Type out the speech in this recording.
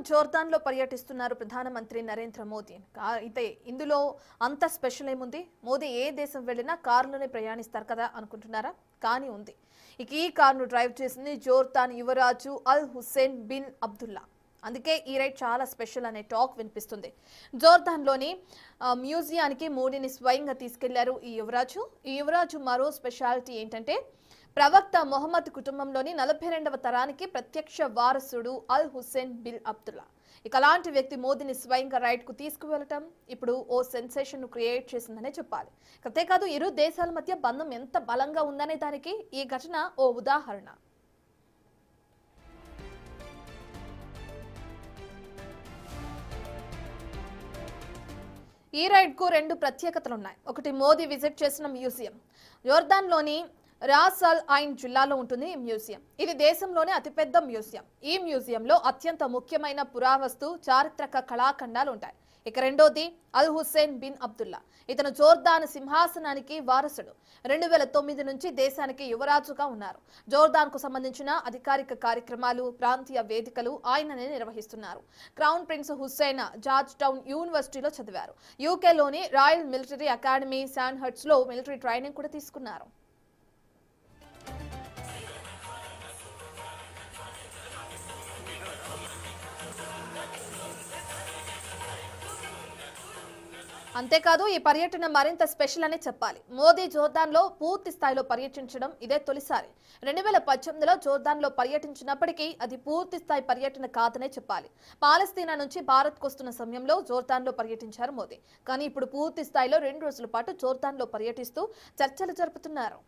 జోర్దాన్లో పర్యటిస్తున్నారు ప్రధానమంత్రి నరేంద్ర మోదీ. అయితే ఇందులో అంత స్పెషల్ ఏముంది? మోదీ ఏ దేశం వెళ్ళినా కారులోనే ప్రయాణిస్తారు కదా అనుకుంటున్నారా? కానీ ఉంది. ఇక ఈ కారును డ్రైవ్ చేసింది జోర్దాన్ యువరాజు అల్ హుస్సేన్ బిన్ అబ్దుల్లా. అందుకే ఈ రైడ్ చాలా స్పెషల్ అనే టాక్ వినిపిస్తుంది. జోర్దాన్లోని మ్యూజియానికి మోడీని స్వయంగా తీసుకెళ్లారు ఈ యువరాజు మరో స్పెషాలిటీ ఏంటంటే ప్రవక్త మొహమ్మద్ కుటుంబంలోని 42వ తరానికి ప్రత్యక్ష వారసుడు అల్ హుస్సేన్ బిన్ అబ్దుల్లా. ఇక అలాంటి వ్యక్తి మోదీని స్వయంగా రైడ్ కు తీసుకువెళ్లటం ఇప్పుడు ఓ సెన్సేషన్ ను క్రియేట్ చేసిందనే చెప్పాలి. అంతేకాదు ఇరు దేశాల మధ్య బంధం ఎంత బలంగా ఉందనే దానికి ఈ ఘటన ఓ ఉదాహరణ. ఈ రైడ్ కు రెండు ప్రత్యేకతలు ఉన్నాయి. ఒకటి, మోదీ విజిట్ చేసిన మ్యూజియం. జోర్దాన్లోని రాస్ అల్ ఐన్ జిల్లాలో ఉంటుంది ఈ మ్యూజియం. ఇది దేశంలోనే అతిపెద్ద మ్యూజియం. ఈ మ్యూజియంలో అత్యంత ముఖ్యమైన పురావస్తు చారిత్రక కళాఖండాలు ఉంటాయి. ఇక రెండోది అల్ హుస్సేన్ బిన్ అబ్దుల్లా. ఇతను జోర్దాన్ సింహాసనానికి వారసుడు. 2009 నుంచి దేశానికి యువరాజుగా ఉన్నారు. జోర్దాన్ కు సంబంధించిన అధికారిక కార్యక్రమాలు, ప్రాంతీయ వేదికలు ఆయననే నిర్వహిస్తున్నారు. Crown prince Hussein George town యూనివర్సిటీలో చదివారు. యూకేలోని రాయల్ మిలిటరీ అకాడమీ శాండ్హర్ట్స్ లో మిలిటరీ ట్రైనింగ్ కూడా తీసుకున్నారు. అంతేకాదు ఈ పర్యటన మరింత స్పెషల్ అనే చెప్పాలి. మోదీ జోర్దాన్లో పూర్తి స్థాయిలో పర్యటించడం ఇదే తొలిసారి. 2018లో జోర్దాన్లో పర్యటించినప్పటికీ అది పూర్తి స్థాయి పర్యటన కాదనే చెప్పాలి. పాలస్తీనా నుంచి భారత్కు వస్తున్న సమయంలో జోర్దాన్లో పర్యటించారు మోదీ. కానీ ఇప్పుడు పూర్తి స్థాయిలో 2 రోజుల పాటు జోర్దాన్లో పర్యటిస్తూ చర్చలు జరుపుతున్నారు.